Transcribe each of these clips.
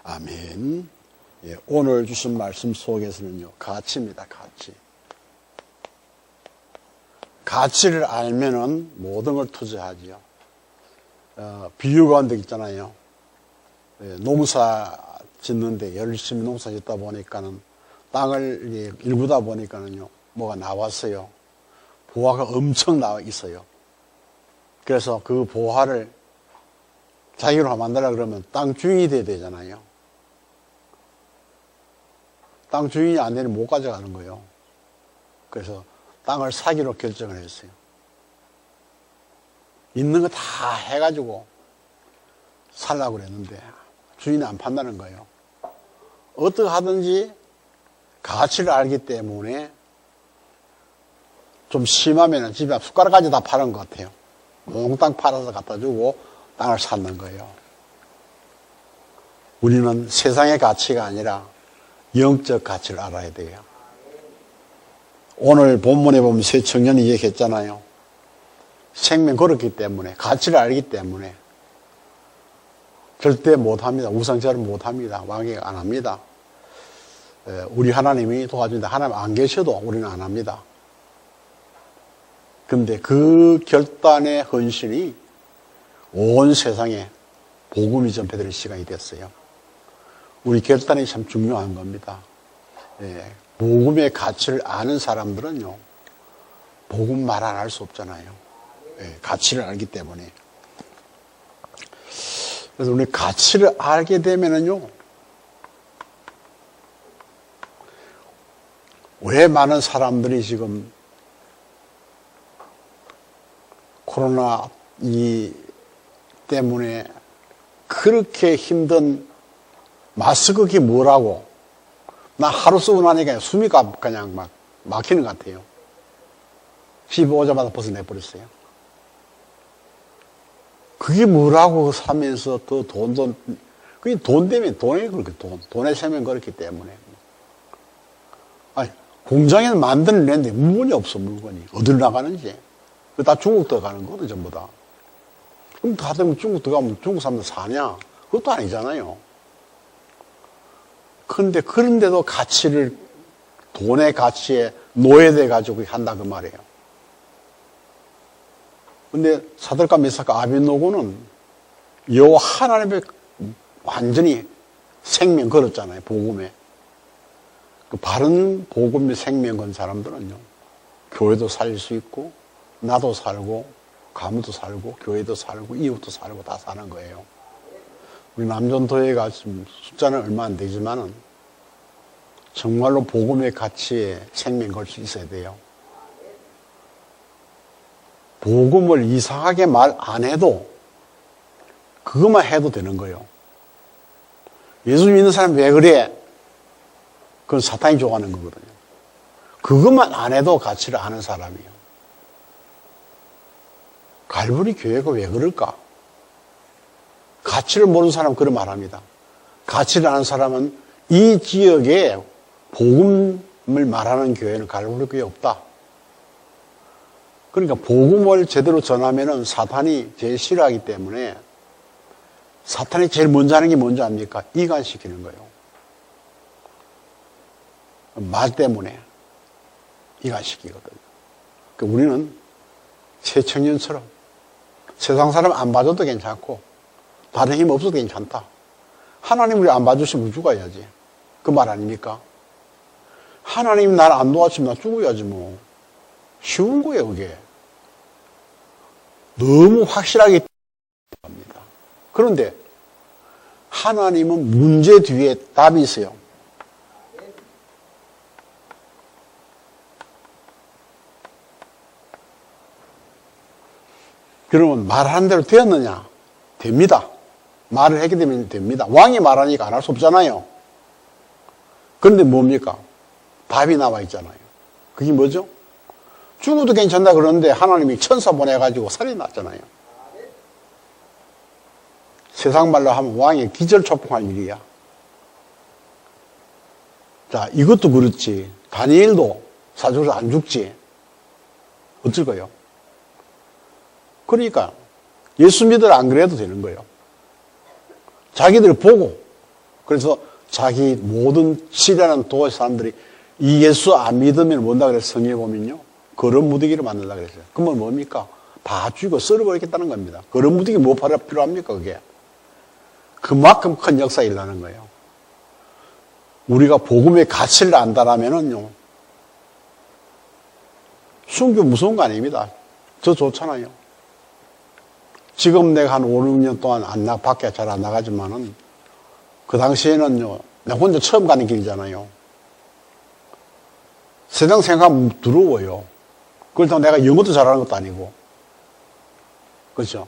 아멘. 예, 오늘 주신 말씀 속에서는요, 가치입니다, 가치. 가치를 알면은 모든 걸 투자하지요. 비유가 한 적 있잖아요. 예, 농사 짓는데 열심히 농사 짓다 보니까는 땅을 일구다 보니까는요, 뭐가 나왔어요. 보화가 엄청 나와 있어요. 그래서 그 보화를 자기로 만들라 그러면 땅 주인이 돼야 되잖아요. 땅 주인이 안 되면 못 가져가는 거예요. 그래서 땅을 사기로 결정을 했어요. 있는 거 다 해가지고 살라고 그랬는데 주인이 안 판다는 거예요. 어떻게 하든지 가치를 알기 때문에 좀 심하면 집에 숟가락까지 다 파는 것 같아요. 몽땅 팔아서 갖다 주고 땅을 샀는 거예요. 우리는 세상의 가치가 아니라 영적 가치를 알아야 돼요. 오늘 본문에 보면 세 청년이 얘기했잖아요. 생명 걸었기 때문에, 가치를 알기 때문에 절대 못합니다. 우상처럼 못합니다. 왕이 안 합니다. 우리 하나님이 도와주는데 하나님 안 계셔도 우리는 안 합니다. 근데 그 결단의 헌신이 온 세상에 복음이 전파될 시간이 됐어요. 우리 결단이 참 중요한 겁니다. 복음의 가치를 아는 사람들은요, 복음 말 안 할 수 없잖아요. 가치를 알기 때문에. 그래서 우리 가치를 알게 되면은요, 왜 많은 사람들이 지금 코로나 때문에 그렇게 힘든 마스크기 뭐라고, 나 하루 쓰고 나니까 숨이 그냥 막 막히는 것 같아요. 집에 오자마자 벗어내버렸어요. 그게 뭐라고 사면서 또 그게 돈 때문에, 돈에 세면 그렇기 때문에. 아니, 공장에는 만들어내는데 물건이 없어, 물건이. 어디로 나가는지. 다 중국 들어가는 거거든, 전부 다. 그럼 다들 중국 들어가면 중국 사람들 사냐? 그것도 아니잖아요. 그런데 그런데도 돈의 가치에 노예돼가지고 한다, 그 말이에요. 근데 사들과 메사카 아벤노고는 여호와 하나님의 완전히 생명 걸었잖아요, 복음에. 그 바른 복음의 생명 건 사람들은요, 교회도 살릴 수 있고, 나도 살고, 가문도 살고, 교회도 살고, 이웃도 살고, 다 사는 거예요. 우리 남전도회가 지금 숫자는 얼마 안 되지만은 정말로 복음의 가치에 생명 걸 수 있어야 돼요. 복음을 이상하게 말 안 해도 그것만 해도 되는 거예요. 예수 믿는 사람 왜 그래? 그건 사탄이 좋아하는 거거든요. 그것만 안 해도 가치를 아는 사람이에요. 갈보리 교회가 왜 그럴까? 가치를 모르는 사람은 그런 말 합니다. 가치를 아는 사람은 이 지역에 복음을 말하는 교회는 갈보리 교회 없다. 그러니까 복음을 제대로 전하면은 사탄이 제일 싫어하기 때문에 사탄이 제일 먼저 하는 게 뭔지 압니까? 이간시키는 거예요. 말 때문에 이간시키거든요. 그러니까 우리는 새청년처럼 세상 사람 안 봐줘도 괜찮고 다른 힘 없어도 괜찮다. 하나님 우리 안 봐주시면 죽어야지. 그 말 아닙니까? 하나님 나를 안 도와주면 나 죽어야지 뭐. 쉬운 거예요, 그게. 너무 확실하게 합니다. 그런데 하나님은 문제 뒤에 답이 있어요. 그러면 말하는 대로 되었느냐? 됩니다. 말을 하게 되면 됩니다. 왕이 말하니까 안 할 수 없잖아요. 그런데 뭡니까? 답이 나와 있잖아요. 그게 뭐죠? 죽어도 괜찮다 그러는데 하나님이 천사 보내가지고 살이 났잖아요. 세상 말로 하면 왕이 기절초풍할 일이야. 자, 이것도 그렇지. 다니엘도 사주로 안 죽지. 어쩔 거예요? 그러니까 예수 믿으라 안 그래도 되는 거예요. 자기들 보고 그래서 자기 모든 시대라는 도시 사람들이 이 예수 안 믿으면 뭔다 그래서 성경에 보면요. 거름 무더기를 만들라 그랬어요. 그러면 뭡니까? 다 죽이고 썰어버리겠다는 겁니다. 거름 무더기 뭐 필요합니까, 그게? 그만큼 큰 역사 일어나는 거예요. 우리가 복음의 가치를 안다라면은요, 순교 무서운 거 아닙니다. 저 좋잖아요. 지금 내가 한 5, 6년 동안 밖에 잘 안 나가지만은, 그 당시에는요, 내가 혼자 처음 가는 길이잖아요. 세상 생각하면 두려워요. 그렇다고 내가 영어도 잘하는 것도 아니고. 그렇죠?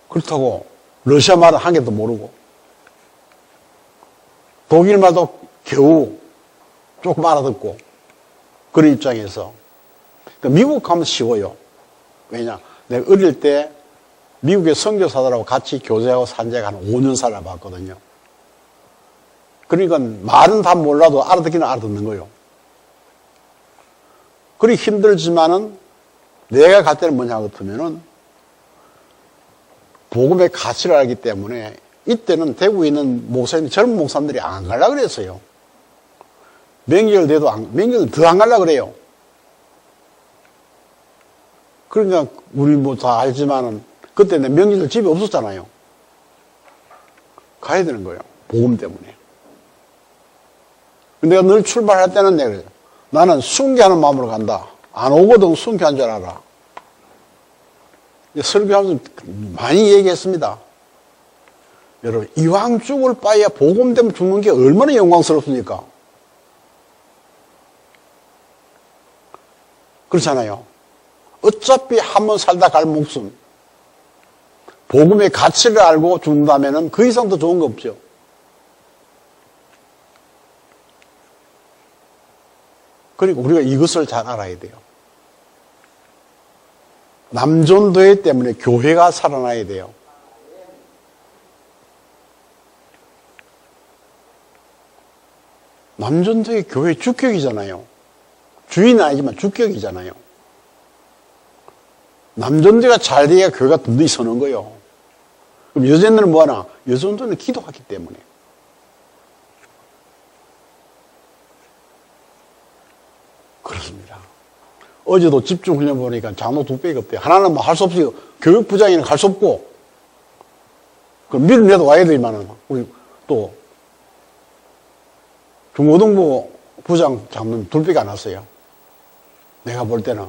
그렇다고 러시아 말은 한 개도 모르고 독일 말도 겨우 조금 알아듣고 그런 입장에서 그러니까 미국 가면 쉬워요. 왜냐? 내가 어릴 때 미국의 선교사들하고 같이 교제하고 산 지가 한 5년 살아봤거든요. 그러니까 말은 다 몰라도 알아듣기는 알아듣는 거예요. 그리 힘들지만은 내가 갈 때는 뭐냐 같으면은 복음의 가치를 알기 때문에 이때는 대구에 있는 목사님, 젊은 목사님들이 안 가려고 그랬어요. 명절 돼도 명절 더 안 가려고 그래요. 그러니까 우리 뭐 다 알지만은 그때 내 명절 집에 없었잖아요. 가야 되는 거예요. 복음 때문에. 내가 늘 출발할 때는 내가 그래요. 나는 순교하는 마음으로 간다. 안 오거든 순교한 줄 알아. 설교하면서 많이 얘기했습니다. 여러분, 이왕 죽을 바에야 복음 때문에 죽는 게 얼마나 영광스럽습니까? 그렇잖아요. 어차피 한 번 살다 갈 목숨. 복음의 가치를 알고 죽는다면 그 이상 더 좋은 거 없죠. 그러니까 우리가 이것을 잘 알아야 돼요. 남전도회 때문에 교회가 살아나야 돼요. 남전도회 교회 주격이잖아요. 주인은 아니지만 주격이잖아요. 남전도가 잘 돼야 교회가 든든히 서는 거예요. 그럼 여전도는 뭐하나? 여전도는 기도하기 때문에. 그렇습니다. 어제도 집중훈련 보니까 장로 2배가 없대요. 하나는 뭐 할 수 없이 교육부장에는 갈 수 없고, 그럼 밀어내도 와야 되지만은, 우리 또, 중고등부 부장 장로는 2배가 안 왔어요. 내가 볼 때는.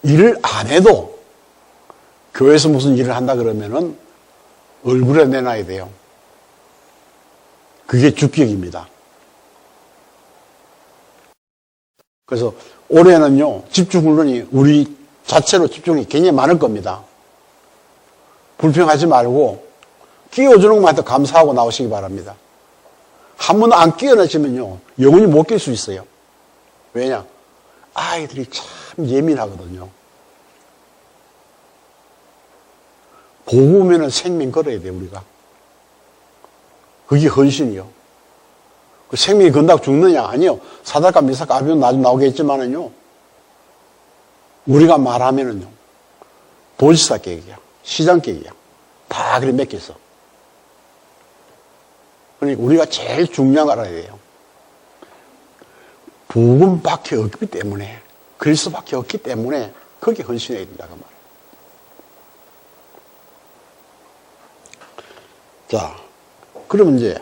일을 안 해도, 교회에서 무슨 일을 한다 그러면은, 얼굴에 내놔야 돼요. 그게 주격입니다. 그래서 올해는요, 집중훈련이 우리 자체로 집중이 굉장히 많을 겁니다. 불평하지 말고, 끼워주는 것만 해도 감사하고 나오시기 바랍니다. 한 번 안 끼워내시면요, 영원히 못 낄 수 있어요. 왜냐? 아이들이 참 예민하거든요. 복음에는 생명 걸어야 돼요, 우리가. 그게 헌신이요. 그 생명이 건다고 죽느냐? 아니요. 사달과 미사과 아비온 나중에 나오겠지만은요, 우리가 말하면은요, 도지사 계획이야. 시장 계획이야. 다 그래 맡겼어. 그러니까 우리가 제일 중요한 걸 알아야 돼요. 복음밖에 없기 때문에, 그리스도밖에 없기 때문에, 거기에 헌신해야 된다고 말이에요. 자, 그러면 이제,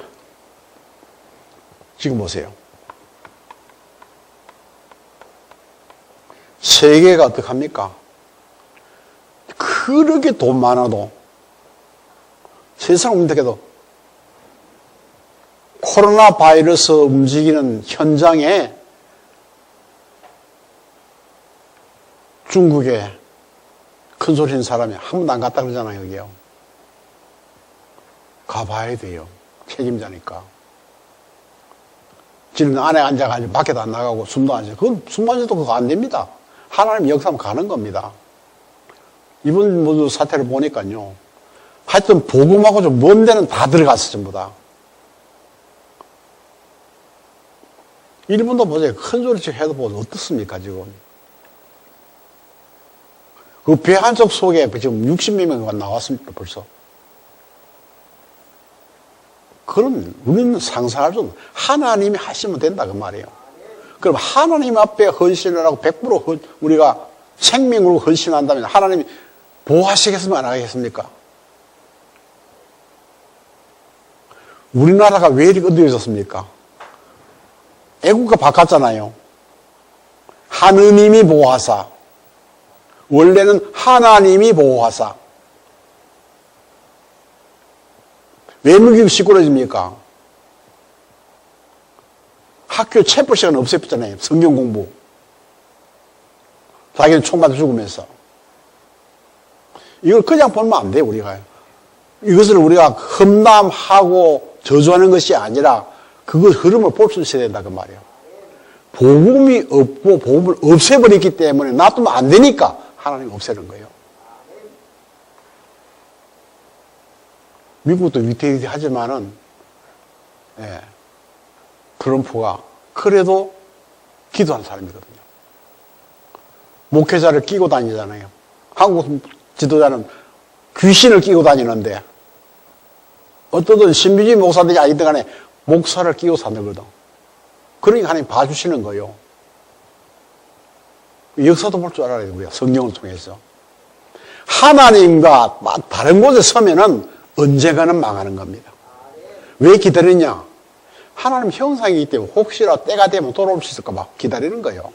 지금 보세요. 세계가 어떡합니까? 그렇게 돈 많아도, 세상 움직여도, 코로나 바이러스 움직이는 현장에 중국에 큰 소리 하는 사람이 한 번도 안 갔다 그러잖아요, 여기요. 가봐야 돼요. 책임자니까. 지금 안에 앉아가지고 밖에도 안 나가고 숨도 안 쉬고, 그건 숨만 쉬어도 그거 안 됩니다. 하나님 역사하면 가는 겁니다. 이번 모두 사태를 보니까요. 하여튼 복음하고 좀 먼 데는 다 들어갔어, 전부 다. 일본도 보세요. 큰 소리씩 해도 보세요. 어떻습니까, 지금? 그 배 한쪽 속에 지금 60명이 나왔습니까, 벌써? 그럼 우리는 상상할 수 없는, 하나님이 하시면 된다, 그 말이에요. 그럼 하나님 앞에 헌신을 하고 100% 우리가 생명으로 헌신한다면 하나님이 보호하시겠습니까, 안 하겠습니까? 우리나라가 왜 이렇게 어려워졌습니까? 애국가 바꿨잖아요. 하느님이 보호하사. 원래는 하나님이 보호하사. 왜 무기가 시끄러집니까? 학교 체포 시간 없앴잖아요. 성경 공부. 자기는 총 맞아 죽으면서. 이걸 그냥 보면 안 돼요, 우리가. 이것을 우리가 험담하고 저주하는 것이 아니라 그 흐름을 볼 수 있어야 된다, 그 말이에요. 복음이 없고 복음을 없애버렸기 때문에 놔두면 안 되니까 하나님 없애는 거예요. 미국도 위태위태하지만은, 예, 트럼프가 그래도 기도하는 사람이거든요. 목회자를 끼고 다니잖아요. 한국 지도자는 귀신을 끼고 다니는데, 어떠든 신비주의 목사들이 아니든 간에 목사를 끼고 사는거든. 그러니까 하나님 봐주시는 거예요. 역사도 볼 줄 알아야 되고요. 성경을 통해서. 하나님과 다른 곳에 서면은 언젠가는 망하는 겁니다. 왜 기다리냐? 하나님 형상이기 때문에 혹시나 때가 되면 돌아올 수 있을까 봐 기다리는 거예요.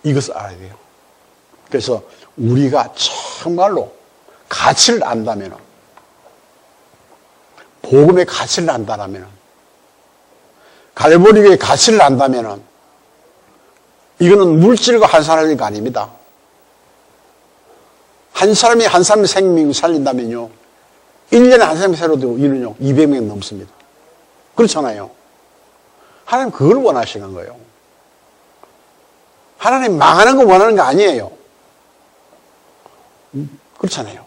이것을 알아야 돼요. 그래서 우리가 정말로 가치를 안다면, 복음의 가치를 안다면, 갈보리교의 가치를 안다면, 이거는 물질과 환산할 게 아닙니다. 한 사람이 한 사람의 생명을 살린다면요, 1년에 한 사람이 살아도 이는요, 200명 넘습니다. 그렇잖아요. 하나님 그걸 원하시는 거예요. 하나님 망하는 거 원하는 거 아니에요. 그렇잖아요.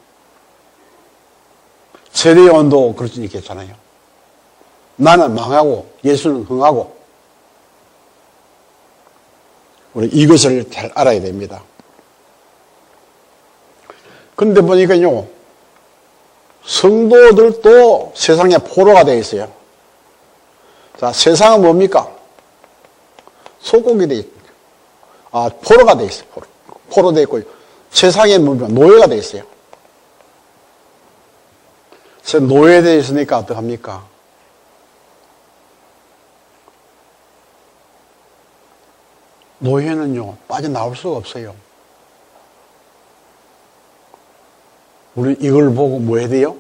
세례요한도 그렇지 않겠잖아요. 나는 망하고 예수는 흥하고. 우리 이것을 잘 알아야 됩니다. 그런데 보니까요, 성도들도 세상에 포로가 되어 있어요. 자, 세상은 뭡니까? 소고기 되어 있어요. 포로가 되어 있어요. 포로 되어 있고, 세상에 뭡니까? 노예가 되어 있어요. 노예되어 있으니까 어떡합니까? 노예는요, 빠져나올 수가 없어요. 우리 이걸 보고 뭐 해야 돼요?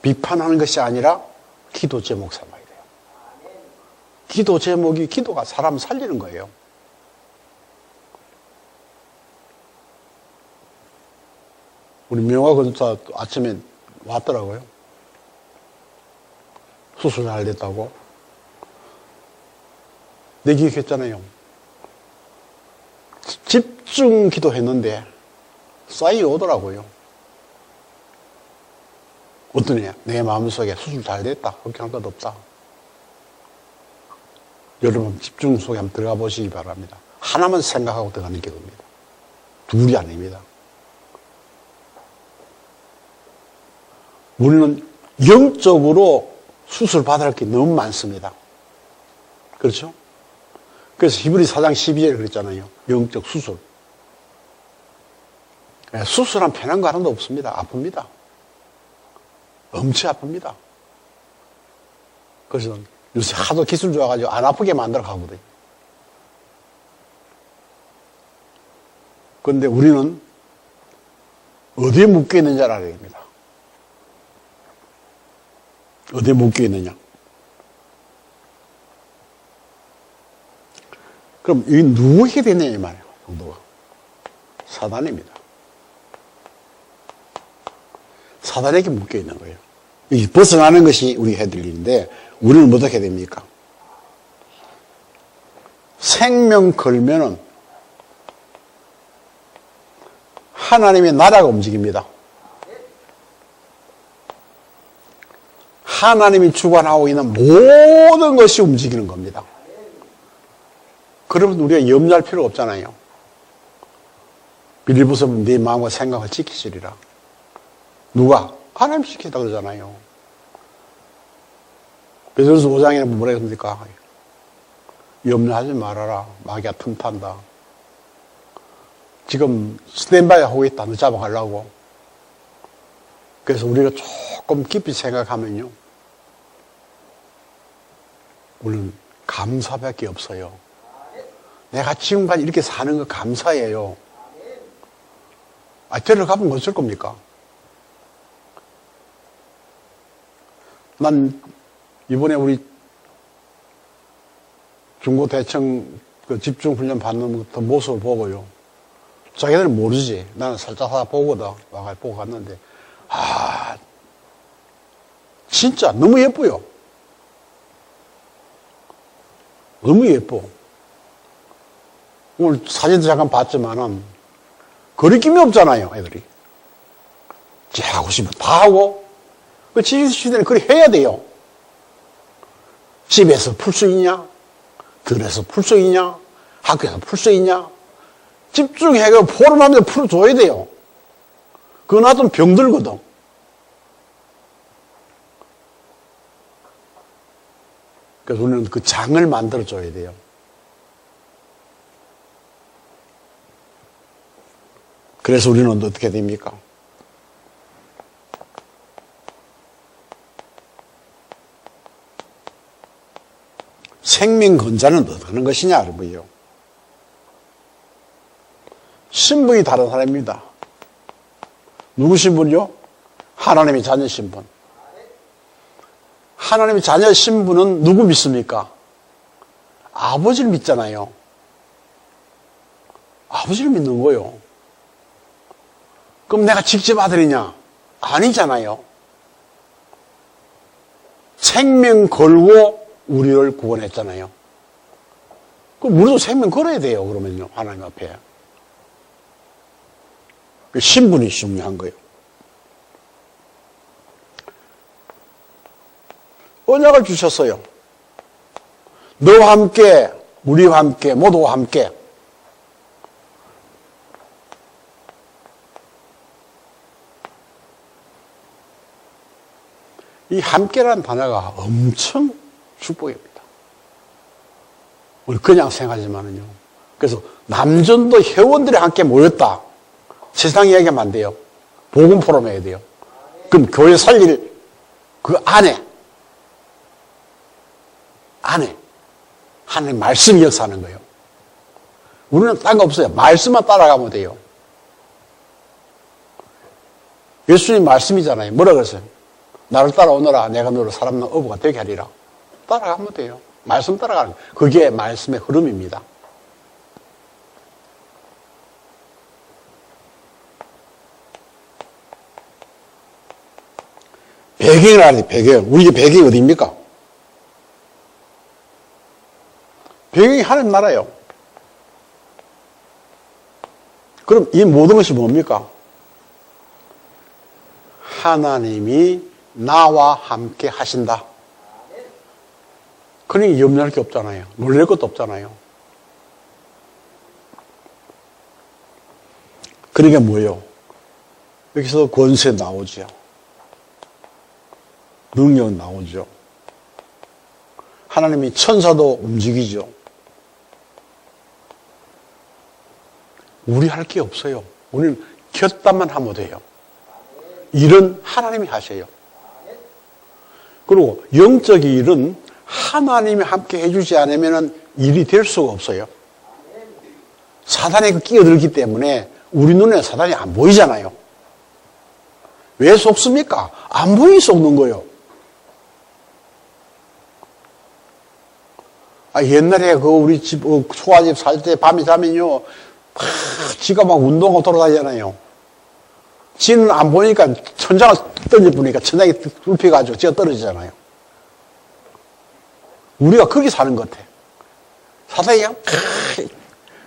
비판하는 것이 아니라 기도 제목 삼아야 돼요. 기도 제목이, 기도가 사람 살리는 거예요. 우리 명화 건사 아침에 왔더라고요. 수술 잘 됐다고. 내 기억했잖아요. 집중 기도했는데 사인이 오더라고요. 어떤 애? 내 마음속에 수술 잘 됐다. 걱정할 것 없다. 여러분 집중 속에 한번 들어가 보시기 바랍니다. 하나만 생각하고 들어가는 기도입니다. 둘이 아닙니다. 우리는 영적으로 수술 받아야 할 게 너무 많습니다. 그렇죠? 그래서 히브리 4장 12절에 그랬잖아요. 영적 수술. 수술한 편한 거 하나도 없습니다. 아픕니다. 엄청 아픕니다. 그래서 요새 하도 기술 좋아가지고 안 아프게 만들어 가거든요. 그런데 우리는 어디에 묶여 있는지 알아야 됩니다. 어디에 묶여 있느냐? 그럼 이 누구에게 되냐 이 말이에요. 정도가 사단입니다. 사단에게 묶여 있는 거예요. 이 벗어나는 것이 우리 해야 될 일인데 우리는 어떻게 해야 됩니까? 생명 걸면은 하나님의 나라가 움직입니다. 하나님이 주관하고 있는 모든 것이 움직이는 겁니다. 그러면 우리가 염려할 필요가 없잖아요. 빌립보서 네 마음과 생각을 지키시리라. 누가? 하나님 지키다 그러잖아요. 베드로서 5장에는 뭐라 했습니까? 염려하지 말아라. 마귀가 틈탄다. 지금 스탠바이 하고 있다. 너 잡아가려고. 그래서 우리가 조금 깊이 생각하면요. 우리는 감사밖에 없어요. 내가 지금까지 이렇게 사는 거 감사해요. 데려가면 어쩔 겁니까? 난 이번에 우리 중고대청 그 집중훈련 받는 그 모습을 보고요. 자기들은 모르지. 나는 살짝 하다 보거든. 와가 보고 갔는데, 진짜 너무 예뻐요. 너무 예뻐. 오늘 사진도 잠깐 봤지만은, 거리낌이 없잖아요, 애들이. 하고 싶으면 다 하고, 그 지휘시대는 그리 해야 돼요. 집에서 풀 수 있냐? 들에서 풀 수 있냐? 학교에서 풀 수 있냐? 집중해가 포럼하면서 풀어줘야 돼요. 그거 놔두면 병들거든. 그래서 우리는 그 장을 만들어줘야 돼요. 그래서 우리는 어떻게 됩니까? 생명건자는 어떻게 하는 것이냐, 여러분요. 신분이 다른 사람입니다. 누구 신분이요? 하나님의 자녀 신분. 하나님의 자녀 신분은 누구 믿습니까? 아버지를 믿잖아요. 아버지를 믿는 거요. 그럼 내가 직접 아들이냐? 아니잖아요. 생명 걸고 우리를 구원했잖아요. 그럼 우리도 생명 걸어야 돼요, 그러면요. 하나님 앞에. 신분이 중요한 거예요. 언약을 주셨어요. 너와 함께, 우리와 함께, 모두와 함께. 이 함께라는 단어가 엄청 축복입니다. 우리 그냥 생각하지만은요. 그래서 남전도 회원들이 함께 모였다. 세상 이야기하면 안 돼요. 복음 포럼 해야 돼요. 그럼 교회 살릴 그 안에 하나님 말씀이 역사하는 거예요. 우리는 딴 거 없어요. 말씀만 따라가면 돼요. 예수님 말씀이잖아요. 뭐라 그랬어요? 나를 따라오너라. 내가 너를 사람 어부가 되게 하리라. 따라가면 돼요. 말씀 따라가는 거예요. 그게 말씀의 흐름입니다. 배경을 알아야 돼, 배경. 우리 배경이 어디입니까? 배경이 하나님 나라예요. 그럼 이 모든 것이 뭡니까? 하나님이 나와 함께 하신다. 그러니 염려할 게 없잖아요. 놀랄 것도 없잖아요. 그러니까 뭐예요? 여기서 권세 나오죠. 능력 나오죠. 하나님이 천사도 움직이죠. 우리 할 게 없어요. 우리는 곁담만 하면 돼요. 일은 하나님이 하셔요. 그리고 영적 일은 하나님이 함께 해주지 않으면 일이 될 수가 없어요. 사단에 끼어들기 때문에 우리 눈에 사단이 안 보이잖아요. 왜 속습니까? 안 보이니 속는 거예요. 옛날에 우리 집, 초가집 살 때 밤에 자면요, 지가 막 운동하고 돌아다니잖아요. 지는 안 보니까 천장을 던져보니까 천장이 뚫혀가지고 지가 떨어지잖아요. 우리가 거기 사는 것 같아. 사단이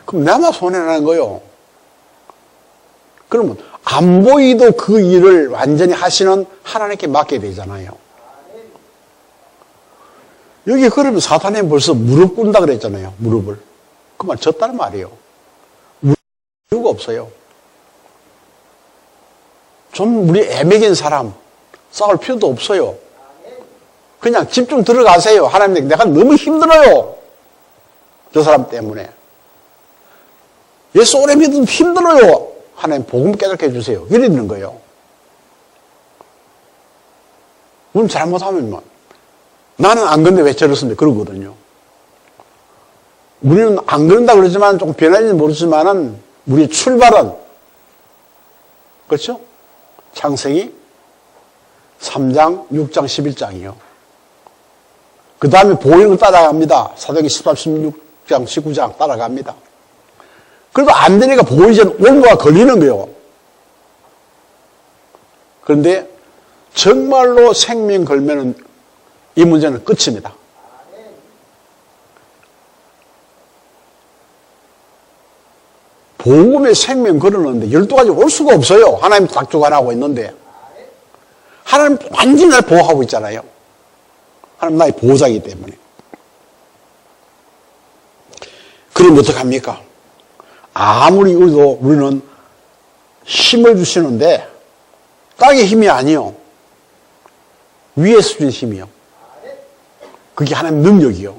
그럼 나만 손해나는 거요. 그러면 안 보이도 그 일을 완전히 하시는 하나님께 맡게 되잖아요. 여기 그러면 사탄이 벌써 무릎 꿇는다 그랬잖아요. 무릎을. 그만 졌다는 말이에요. 이유가 없어요. 좀 우리 애매긴 사람 싸울 필요도 없어요. 그냥 집중 들어가세요. 하나님, 내가 너무 힘들어요. 저 사람 때문에. 예수 오래 믿으면 힘들어요. 하나님 복음 깨닫게 해주세요. 이러는 거예요. 우리 잘못하면 뭐 나는 안 그런데 왜 저렇습니까? 그러거든요. 우리는 안 그런다 그러지만 조금 변할지는 모르지만은 우리 출발은 그렇죠? 창세기 3장, 6장, 11장이요. 그 다음에 보이는 거 따라갑니다. 사도행전 13, 16장, 19장 따라갑니다. 그래도 안 되니까 보이기 전 원고가 걸리는 거예요. 그런데 정말로 생명 걸면은 이 문제는 끝입니다. 복음의 생명 걸었는데 12가지 올 수가 없어요. 하나님 딱 주관하고 있는데. 하나님 완전히 날 보호하고 있잖아요. 하나님 나의 보호자이기 때문에. 그럼 어떡합니까? 아무리 우리는 힘을 주시는데 땅의 힘이 아니요. 위에서 주신 힘이요. 그게 하나님 능력이요.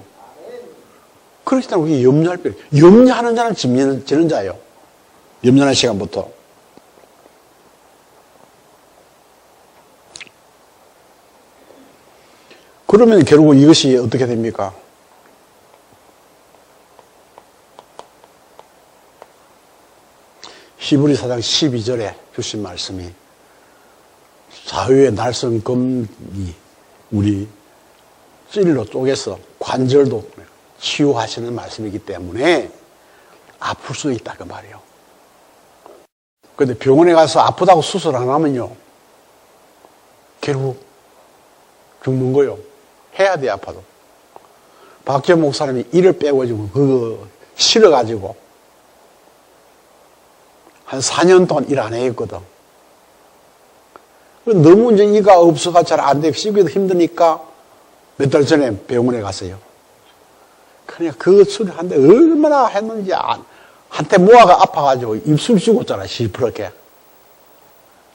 그렇기 때문에 우리 염려할 필요 없어요. 염려하는 자는 지는 자예요. 염려하는 시간부터. 그러면 결국 이것이 어떻게 됩니까? 히브리 4장 12절에 주신 말씀이 사후의 날성금이 우리 찔러 쪼개서 관절도 치유하시는 말씀이기 때문에 아플 수 있다 그 말이에요. 그런데 병원에 가서 아프다고 수술 안 하면요 결국 죽는 거예요. 해야 돼 아파도. 박재 목사님이 이를 빼가지고 그거 실어가지고 한 4년 동안 일 안 했거든. 너무 이제 이가 없어가 잘 안 되고 씹기도 힘드니까 몇 달 전에 병원에 갔어요. 그냥 그 수술하는데 얼마나 했는지 한때 모아가 아파가지고 입술 죽었잖아 시퍼렇게.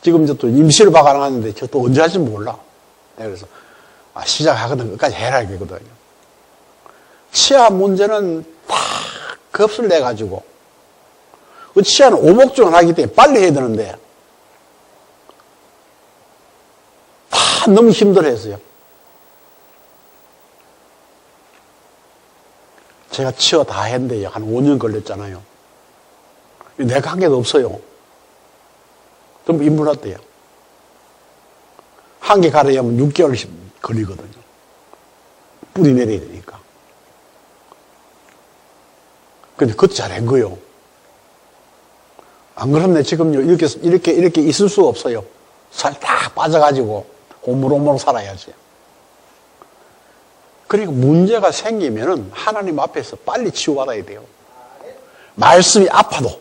지금 이제 또 임시로 박아놨는데 저 또 언제 할지 몰라. 그래서 시작하거든 끝까지 해라 이거거든요. 치아 문제는 다 겁을 내가지고 그 치아는 오목증을 하기 때문에 빨리 해야 되는데 다 너무 힘들어했어요. 제가 치아 다 했는데 한 5년 걸렸잖아요. 내가 한 개도 없어요. 전부 인물났대요. 한 개 가려면 6개월 걸리거든요. 뿌리 내려야 되니까. 근데 그것도 잘한 거예요. 안 그러면 지금요, 이렇게 있을 수가 없어요. 살 딱 빠져가지고, 오물오물 살아야지. 그러니까 문제가 생기면은 하나님 앞에서 빨리 치유받아야 돼요. 말씀이 아파도,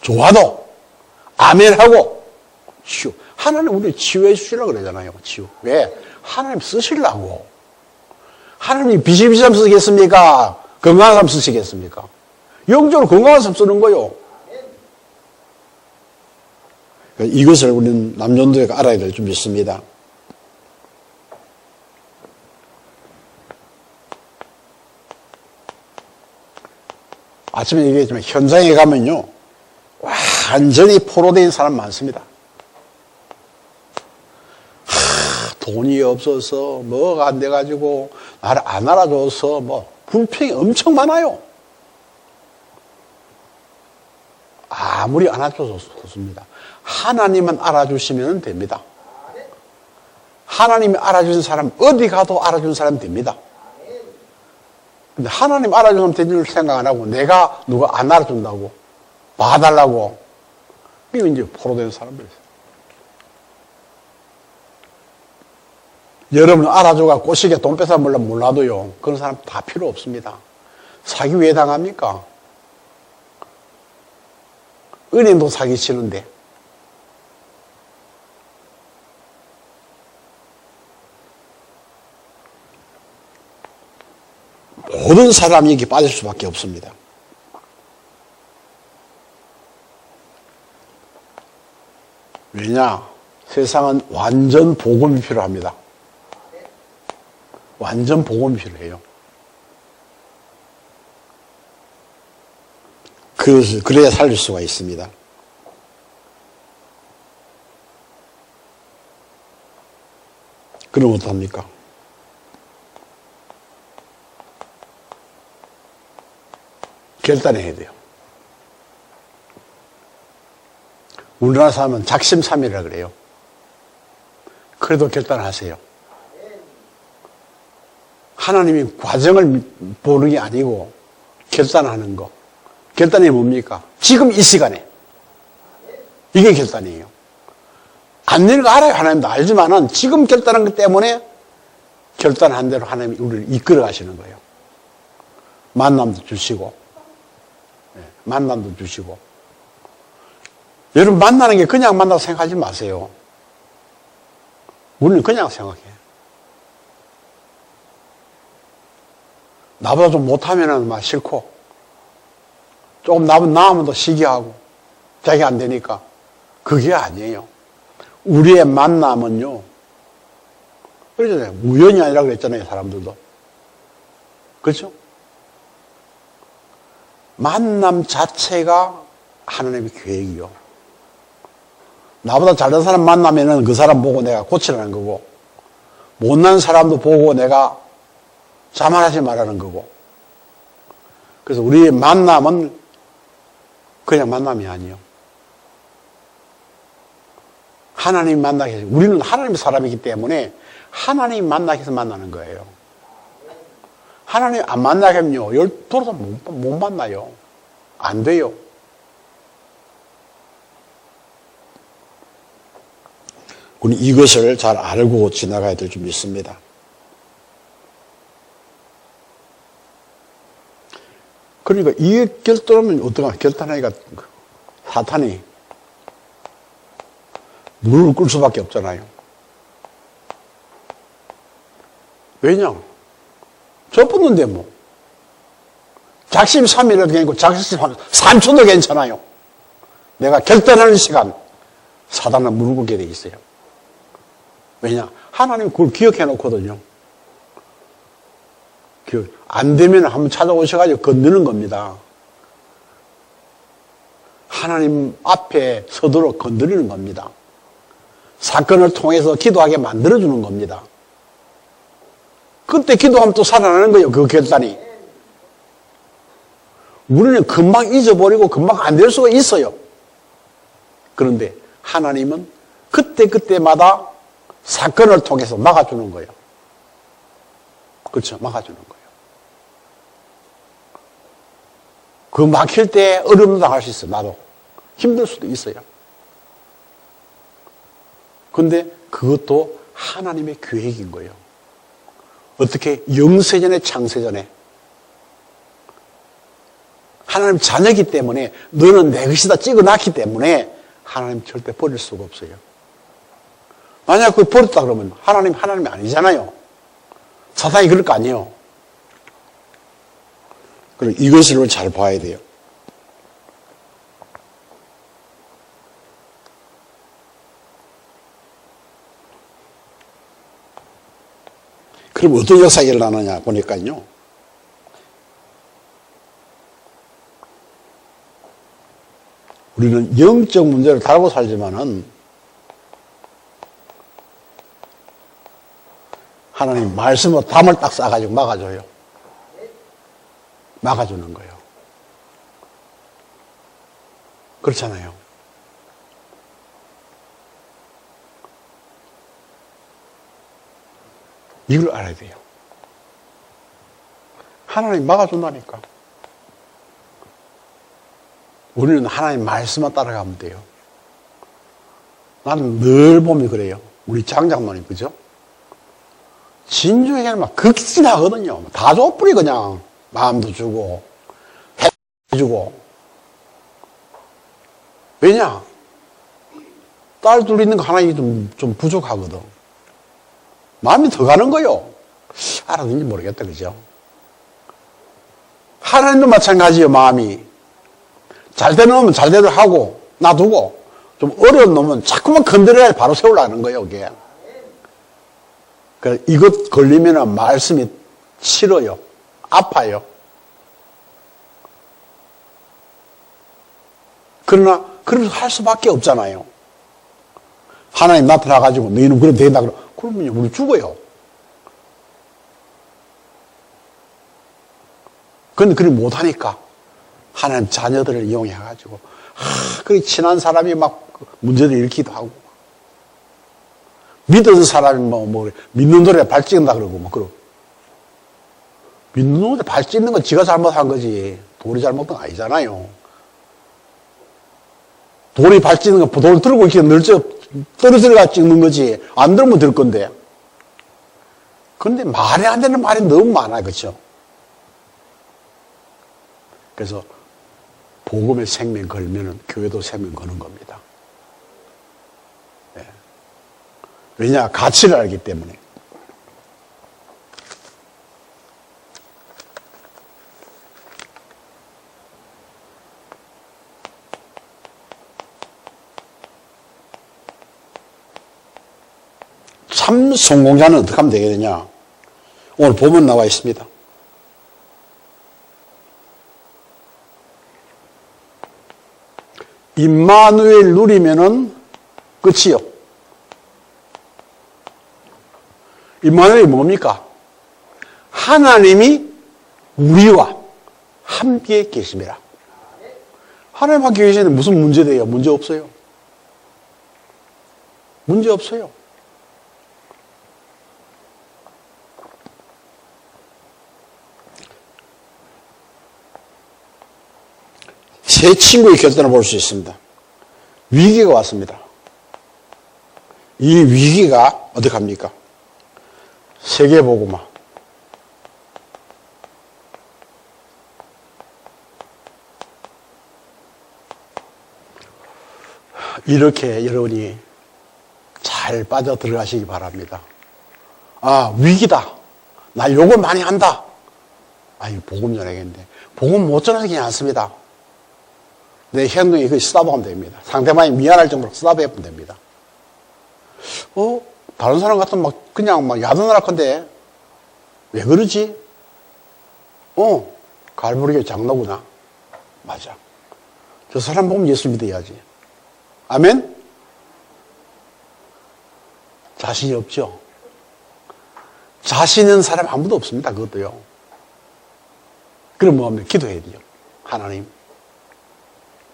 좋아도, 아멘하고, 치유. 하나님 우리 치유해 주시려고 그러잖아요, 치유. 왜? 하나님 쓰시려고. 하나님이 비실비실 쓰시겠습니까? 건강한 사람 쓰시겠습니까? 영적으로 건강한 사람 쓰는 거요. 이것을 우리는 남전도회가 알아야 될 줄 믿습니다. 아침에 얘기했지만 현장에 가면요 완전히 포로된 사람 많습니다. 돈이 없어서 뭐가 안 돼가지고 나를 안 알아줘서 뭐 불평이 엄청 많아요. 아무리 안아줘도 좋습니다. 하나님은 알아주시면 됩니다. 하나님이 알아주신 사람 어디 가도 알아주는 사람 됩니다. 근데 하나님 알아주면 되는 생각 안 하고 내가 누가 안 알아준다고 봐달라고 이거 이제 포로된 사람들이에요. 여러분 알아줘가 꼬시게 돈 뺏어 몰라도요 그런 사람 다 필요 없습니다. 사기 왜 당합니까? 은행도 사기치는데 모든 사람이 여기 빠질 수밖에 없습니다. 왜냐? 세상은 완전 복음이 필요합니다. 완전 복음이 필요해요. 그래야 살릴 수가 있습니다. 그럼 어떡합니까? 결단해야 돼요. 우리나라 사람은 작심삼일이라 그래요. 그래도 결단하세요. 하나님이 과정을 보는 게 아니고 결단하는 거. 결단이 뭡니까? 지금 이 시간에. 이게 결단이에요. 안 되는 거 알아요. 하나님도 알지만은 지금 결단한 것 때문에 결단한 대로 하나님이 우리를 이끌어 가시는 거예요. 만남도 주시고, 만남도 주시고. 여러분 만나는 게 그냥 만나고 생각하지 마세요. 우리는 그냥 생각해. 나보다 좀 못하면은 막 싫고, 조금 나으면 더 시기하고, 자기 안 되니까. 그게 아니에요. 우리의 만남은요, 그러잖아요. 우연이 아니라 그랬잖아요, 사람들도. 그렇죠? 만남 자체가 하나님의 계획이요. 나보다 잘된 사람 만나면은 그 사람 보고 내가 고치라는 거고, 못난 사람도 보고 내가 자만하지 말라는 거고. 그래서 우리의 만남은 그냥 만남이 아니에요. 하나님 만나게 해서, 우리는 하나님의 사람이기 때문에 하나님 만나게 해서 만나는 거예요. 하나님 안 만나게 하면요, 돌아서 못 만나요. 안 돼요. 우리 이것을 잘 알고 지나가야 될 줄 믿습니다. 그러니까 이 결단하면 어떡하나, 결단하기가 사탄이 무릎을 꿇을 수밖에 없잖아요. 왜냐? 좁았는데 뭐. 작심삼일도 괜찮고 작심 3초도 괜찮아요. 내가 결단하는 시간, 사단은 무릎 꿇게 돼 있어요. 왜냐? 하나님 그걸 기억해 놓거든요. 안 되면 한번 찾아오셔가지고 건드는 겁니다. 하나님 앞에 서도록 건드리는 겁니다. 사건을 통해서 기도하게 만들어주는 겁니다. 그때 기도하면 또 살아나는 거예요, 그 결단이. 우리는 금방 잊어버리고 금방 안 될 수가 있어요. 그런데 하나님은 그때마다 사건을 통해서 막아주는 거예요. 그렇죠, 막아주는 거예요. 그 막힐 때 어려움도 당할 수 있어요, 나도. 힘들 수도 있어요. 근데 그것도 하나님의 계획인 거예요. 어떻게? 영세전에 창세전에. 하나님 자녀이기 때문에 너는 내 것이다 찍어놨기 때문에 하나님 절대 버릴 수가 없어요. 만약 그걸 버렸다 그러면 하나님이 아니잖아요. 사탄이 그럴 거 아니에요. 그럼 이것을 잘 봐야 돼요. 그럼 어떤 역사가 일어나느냐 보니까요. 우리는 영적 문제를 다루고 살지만은 하나님 말씀으로 담을 딱 싸가지고 막아줘요. 막아주는 거예요. 그렇잖아요. 이걸 알아야 돼요. 하나님 막아준다니까. 우리는 하나님 말씀만 따라가면 돼요. 나는 늘 보면 그래요. 우리 장장모님, 그죠? 진주에게는 막 극진하거든요. 다 줘버리 그냥. 마음도 주고, 해주고. 왜냐? 딸 둘 있는 거 하나 좀 부족하거든. 마음이 더 가는 거요. 알았는지 모르겠다, 그죠? 하나님도 마찬가지예요, 마음이. 잘 되면 잘대로 하고, 놔두고, 좀 어려운 놈은 자꾸만 건드려야 바로 세우려는 거예요, 이게. 그래서 이것 걸리면 말씀이 싫어요. 아파요. 그러나, 그렇게 할 수밖에 없잖아요. 하나님 나타나가지고, 너희는 그럼 된다. 그러면 우리 죽어요. 그런데 그걸 못하니까, 하나님 자녀들을 이용해가지고, 그렇게 친한 사람이 막 문제를 일으키기도 하고, 믿은 사람이 믿는 돌에 발 찍는다 그러고, 그러고. 믿는 돌에 발 찍는 건 지가 잘못한 거지. 돌이 잘못한 거 아니잖아요. 돌이 발 찍는 거, 돌 들고 이렇게 떨어져가 찍는 거지. 안 들으면 될 건데. 그런데 말이 안 되는 말이 너무 많아요. 그렇죠? 그래서 복음의 생명 걸면은 교회도 생명 거는 겁니다. 네. 왜냐? 가치를 알기 때문에. 참 성공자는 어떻게 하면 되겠느냐? 오늘 본문 나와 있습니다. 임마누엘 누리면은 끝이요. 임마누엘이 뭡니까? 하나님이 우리와 함께 계심이라. 하나님 함께 계시는데 무슨 문제 돼요? 문제 없어요. 문제 없어요. 세 친구의 결단을 볼 수 있습니다. 위기가 왔습니다. 이 위기가 어떻게 합니까? 세계복음화. 이렇게 여러분이 잘 빠져 들어가시기 바랍니다. 아, 위기다. 나 요걸 많이 한다. 아니, 복음 전하겠는데. 복음 못 전하기 않습니다. 내 행동이 그걸 쓰다보면 됩니다. 상대방이 미안할 정도로 쓰다보면 됩니다. 다른 사람 같으면 그냥 야단을 할 건데, 왜 그러지? 갈보리교 장로구나. 맞아. 저 사람 보면 예수 믿어야지. 아멘? 자신이 없죠? 자신 있는 사람 아무도 없습니다. 그것도요. 그럼 뭐 하면 기도해야 돼요. 하나님,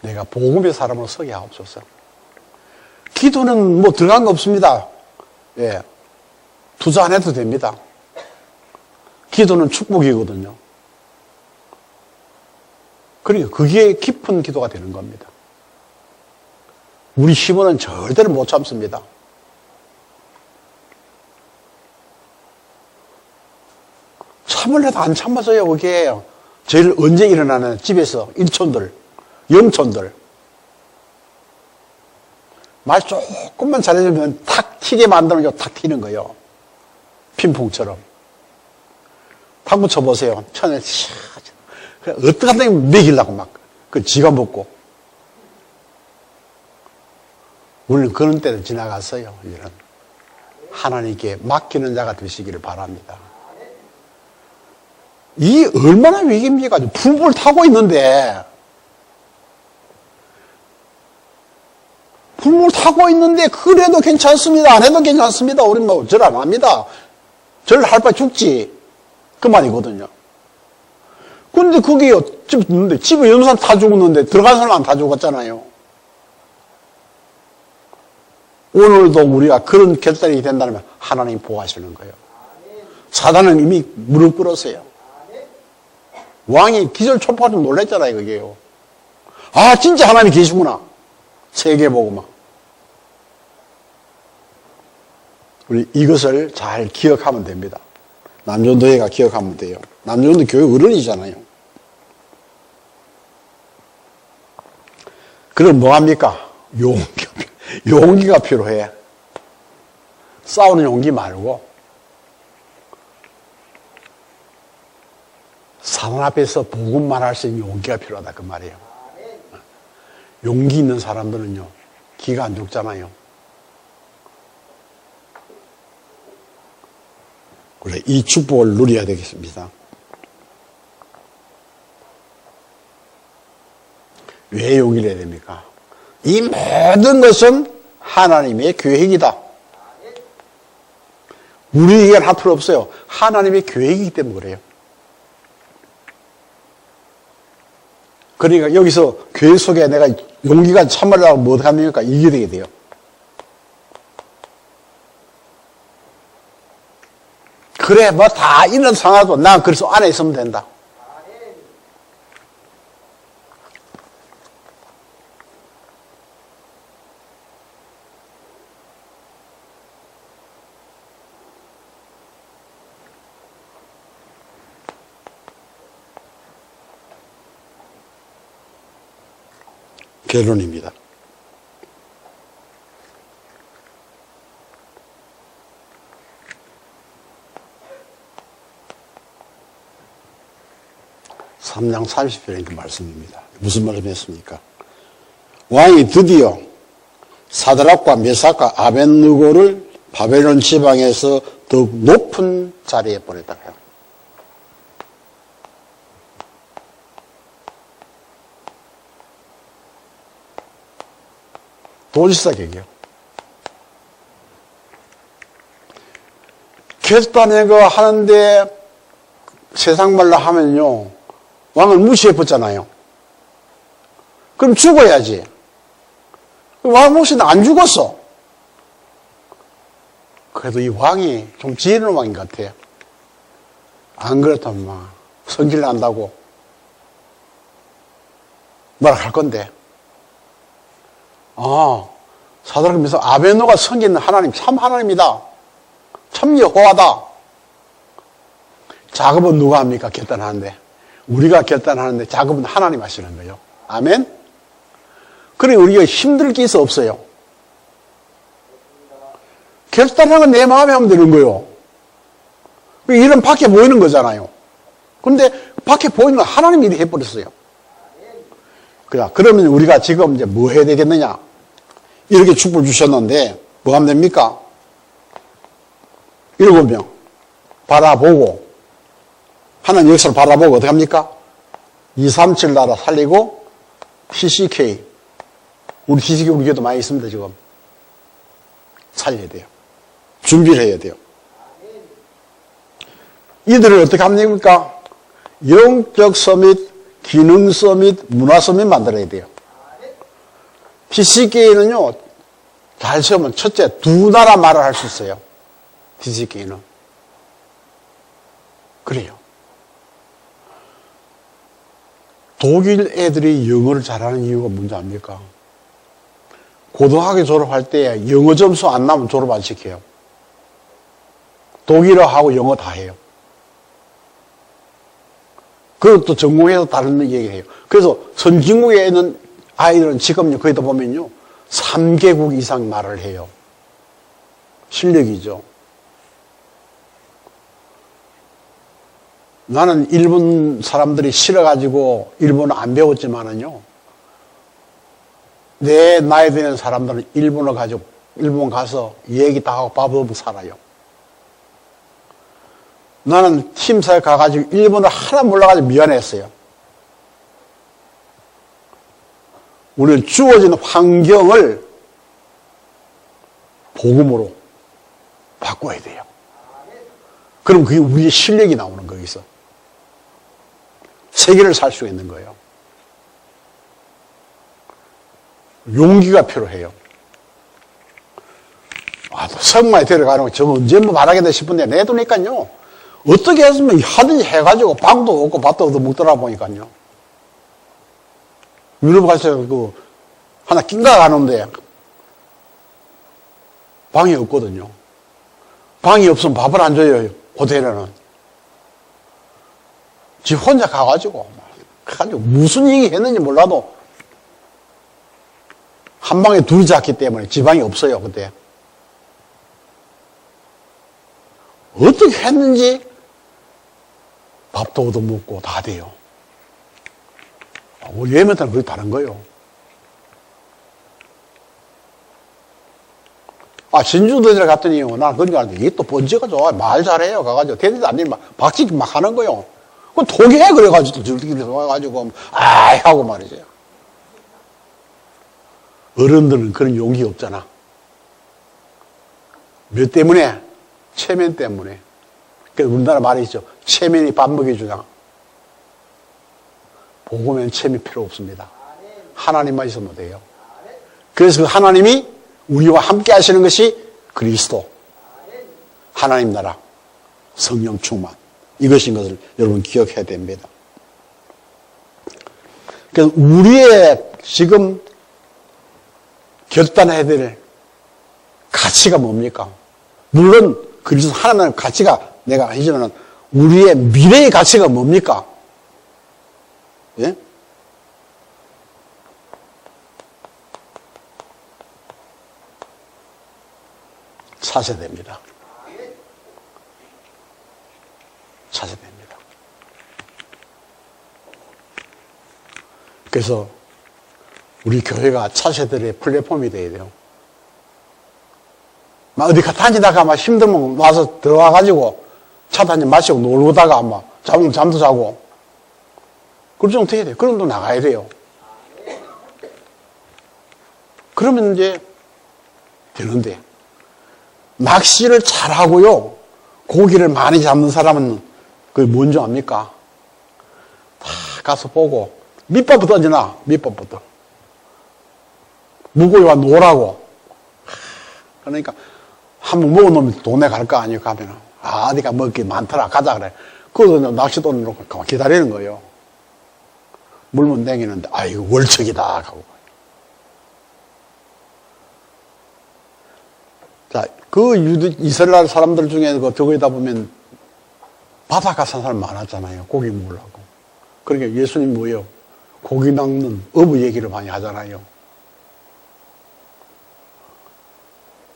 내가 복음의 사람으로 서게 하옵소서. 기도는 들어간 거 없습니다. 예. 투자 안 해도 됩니다. 기도는 축복이거든요. 그러니까 그게 깊은 기도가 되는 겁니다. 우리 힘으로는 절대로 못 참습니다. 참을래도 안 참아서요, 그게. 제일 언제 일어나는 집에서 일촌들, 영촌들. 말 조금만 잘해주면 탁 튀게 만들면 탁 튀는 거예요. 핀퐁처럼. 탁구 쳐보세요. 천에 어떻게 하든 먹이려고 지가 먹고. 우리는 그런 때는 지나갔어요. 이런. 하나님께 맡기는 자가 되시기를 바랍니다. 이 얼마나 위기입니까? 풍부를 타고 있는데, 풍부를 타고 있는데, 그래도 괜찮습니다. 안 해도 괜찮습니다. 우리는 절 안 합니다. 절 할 바 죽지. 그 말이거든요. 근데 그게요, 집에 연산 다 죽었는데, 들어간 사람 안 다 죽었잖아요. 오늘도 우리가 그런 결단이 된다면 하나님 보호하시는 거예요. 사단은 이미 무릎 꿇었어요. 왕이 기절초파도 놀랬잖아요, 그게요. 아, 진짜 하나님 계시구나. 세계보고만. 우리 이것을 잘 기억하면 됩니다. 남전도회가 기억하면 돼요. 남전도 교회 어른이잖아요. 그럼 뭐합니까? 용기가 필요해. 싸우는 용기 말고 사단 앞에서 복음만 할 수 있는 용기가 필요하다 그 말이에요. 용기 있는 사람들은요 기가 안 죽잖아요. 그래, 이 축복을 누려야 되겠습니다. 왜 용기를 해야 됩니까? 이 모든 것은 하나님의 계획이다. 우리에게는 할 필요 없어요. 하나님의 계획이기 때문에 그래요. 그러니까 여기서 계획 속에 내가 용기가 참으려고 뭐 합니까? 이겨야 되게 돼요. 그래, 뭐 다 이런 상황도 난 그래서 안에 있으면 된다. 결론입니다. 삼장 30절의 그 말씀입니다. 무슨 말씀이었습니까? 왕이 드디어 사드락과 메삭과 아벳느고를 바벨론 지방에서 더욱 높은 자리에 보냈다 해요. 도지사격이요. 결단해 그 하는데 세상 말로 하면요. 왕을 무시해봤잖아요. 그럼 죽어야지. 왕 혹시 안 죽었어. 그래도 이 왕이 좀 지혜로운 왕인 것 같아요. 안 그렇다면 막 성질 난다고 뭐라 할 건데. 사드락면서 아벳느고가 섬기는 하나님 참 하나님이다. 참 여호와다. 작업은 누가 합니까? 결단하는데. 우리가 결단하는데 작업은 하나님 하시는 거예요. 아멘? 그래 우리가 힘들 게 있어 없어요? 결단하는 건 내 마음에 하면 되는 거예요. 일은 밖에 보이는 거잖아요. 그런데 밖에 보이는 건 하나님이 일이 해버렸어요. 그러면 우리가 지금 이제 뭐 해야 되겠느냐? 이렇게 축복을 주셨는데 뭐 하면 됩니까? 7명 바라보고 하나님 역사를 바라보고 어떻게 합니까? 237 나라 살리고 TCK 우리 TCK 우리 교회도 많이 있습니다. 지금 살려야 돼요. 준비를 해야 돼요. 이들을 어떻게 하면 됩니까? 영적 서밋, 기능 서밋, 문화 서밋 만들어야 돼요. TCK는요, 잘 세우면 첫째, 2나라 말을 할 수 있어요. TCK는. 그래요. 독일 애들이 영어를 잘하는 이유가 뭔지 압니까? 고등학교 졸업할 때 영어 점수 안 나오면 졸업 안 시켜요. 독일어하고 영어 다 해요. 그것도 전공해서 다른 얘기해요. 그래서 선진국에 있는 아이들은 지금 거기다 보면요, 3개국 이상 말을 해요. 실력이죠. 나는 일본 사람들이 싫어가지고 일본어 안 배웠지만은요, 내 나이 드는 사람들은 일본어 가지고 일본 가서 얘기 다 하고 밥 먹고 살아요. 나는 팀사에 가가지고 일본어 하나 몰라가지고 미안했어요. 우리는 주어진 환경을 복음으로 바꿔야 돼요. 그럼 그게 우리의 실력이 나오는 거기서. 세계를 살 수 있는 거예요. 용기가 필요해요. 또 성마에 데려가는 거 저거 언제 뭐 말하겠다 싶은데 내두니까요. 어떻게 했으면 하든지 해가지고 방도 없고 밥도 얻어먹더라 보니까요. 유럽 가서 하나 낀가 가는데 방이 없거든요. 방이 없으면 밥을 안 줘요, 호텔에는. 지 혼자 가가지고 무슨 얘기 했는지 몰라도 한 방에 둘이 잤기 때문에 지방이 없어요, 그때. 어떻게 했는지 밥도 얻어먹고 다 돼요. 우리 예멘트는 그게 다른 거예요. 진주대를 갔더니요. 난 그런 줄 알았는데, 이게 또 번지가 좋아. 말 잘해요. 가가지고, 대대도 안 되면 막, 박치기 막 하는 거요. 그건 토기해. 그래가지고, 저렇게 와가지고, 아이, 하고 말이죠. 어른들은 그런 용기 없잖아. 몇 때문에? 체면 때문에. 그래서 우리나라 말이 있죠. 체면이 밥 먹여주잖아. 복음에는 체면 필요 없습니다. 하나님만 있으면 돼요. 그래서 그 하나님이 우리와 함께 하시는 것이 그리스도, 하나님 나라, 성령 충만, 이것인 것을 여러분 기억해야 됩니다. 그래서 우리의 지금 결단해야 될 가치가 뭡니까? 물론 그리스도 하나님의 가치가 내가 아니지만 우리의 미래의 가치가 뭡니까? 예? 차세대입니다. 차세대입니다. 그래서 우리 교회가 차세대의 플랫폼이 돼야 돼요. 막 어디 다니다가 막 힘들면 와서 들어와가지고 차도 한잔 마시고 놀다가 막 자면 잠도 자고. 그럴 정도 돼야 돼요. 그런 도 나가야 돼요. 그러면 이제 되는데. 낚시를 잘하고요. 고기를 많이 잡는 사람은 그게 뭔지 압니까? 다 가서 보고 밑밥부터 던지나 밑밥부터 무고기와 노라고. 그러니까 한번 먹어놓으면 돈에 갈 거 아니에요. 가면은 어디가 먹을 게 많더라 가자 그래. 그래서 낚시도 놓고 기다리는 거예요. 물면 땡기는데 이거 월척이다 하고. 자, 그 이스라엘 사람들 중에 저기다 보면 바닷가 산 사람 많았잖아요. 고기 먹으려고. 그러니까 예수님 뭐예요? 고기 낚는 어부 얘기를 많이 하잖아요.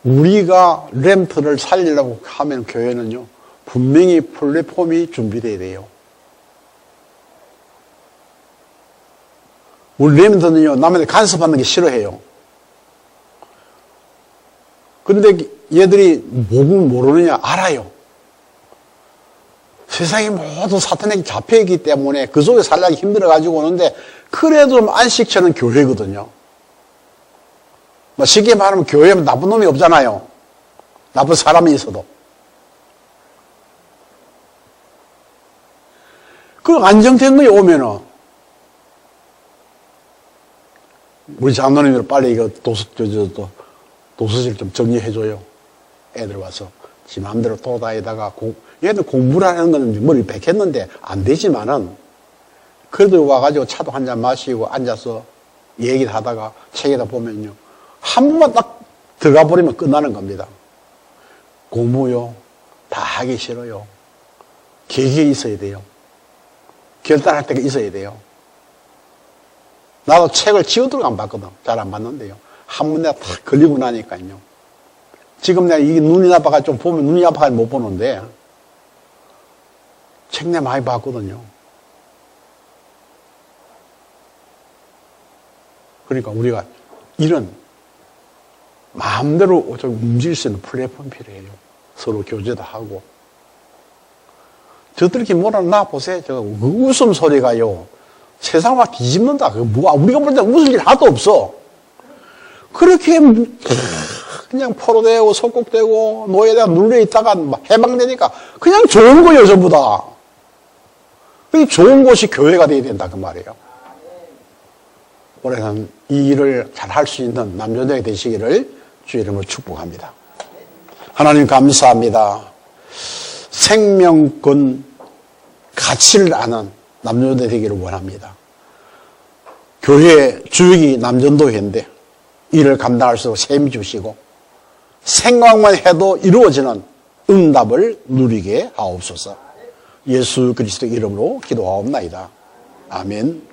우리가 렘트를 살리려고 하면 교회는요, 분명히 플랫폼이 준비돼야 돼요. 우리 렘트는요, 남한테 간섭하는 게 싫어해요. 근데 얘들이 복음을 모르느냐? 알아요. 세상이 모두 사탄에게 잡혀있기 때문에 그 속에 살려기 힘들어가지고 오는데, 그래도 안식처는 교회거든요. 쉽게 말하면 교회에 나쁜 놈이 없잖아요. 나쁜 사람이 있어도. 그 안정된 거에 오면은, 우리 장로님들 빨리 이거 도서실 좀 정리해줘요. 애들 와서. 지 마음대로 돌아다니다가, 얘들 공부를 하는 건 머리 백했는데 안 되지만은, 그래도 와가지고 차도 한잔 마시고 앉아서 얘기를 하다가 책에다 보면요. 한 번만 딱 들어가 버리면 끝나는 겁니다. 공부요. 다 하기 싫어요. 계획이 있어야 돼요. 결단할 때가 있어야 돼요. 나도 책을 지우도록 안 봤거든. 잘 안 봤는데요. 한 번 내가 탁 걸리고 나니까요. 지금 내가 이게 눈이 나빠가 좀 보면 눈이 아파가 못 보는데, 책 내가 많이 봤거든요. 그러니까 우리가 이런 마음대로 좀 움직일 수 있는 플랫폼 필요해요. 서로 교제도 하고. 저들끼리 뭐라 보세요. 저 웃음소리가요. 세상 막 뒤집는다. 우리가 볼 때 웃을 일 하나도 없어. 그렇게 그냥 포로되고 속국되고 노예되고 눌려있다가 해방되니까 그냥 좋은 거예요. 전부 다. 좋은 곳이 교회가 돼야 된다 그 말이에요. 올해는 이 일을 잘 할 수 있는 남녀들이 되시기를 주의 이름으로 축복합니다. 하나님 감사합니다. 생명권 가치를 아는 남녀들이 되기를 원합니다. 교회 주역이 남전도회인데 이를 감당할 수 있도록 셈 주시고 생각만 해도 이루어지는 응답을 누리게 하옵소서. 예수 그리스도 이름으로 기도하옵나이다. 아멘.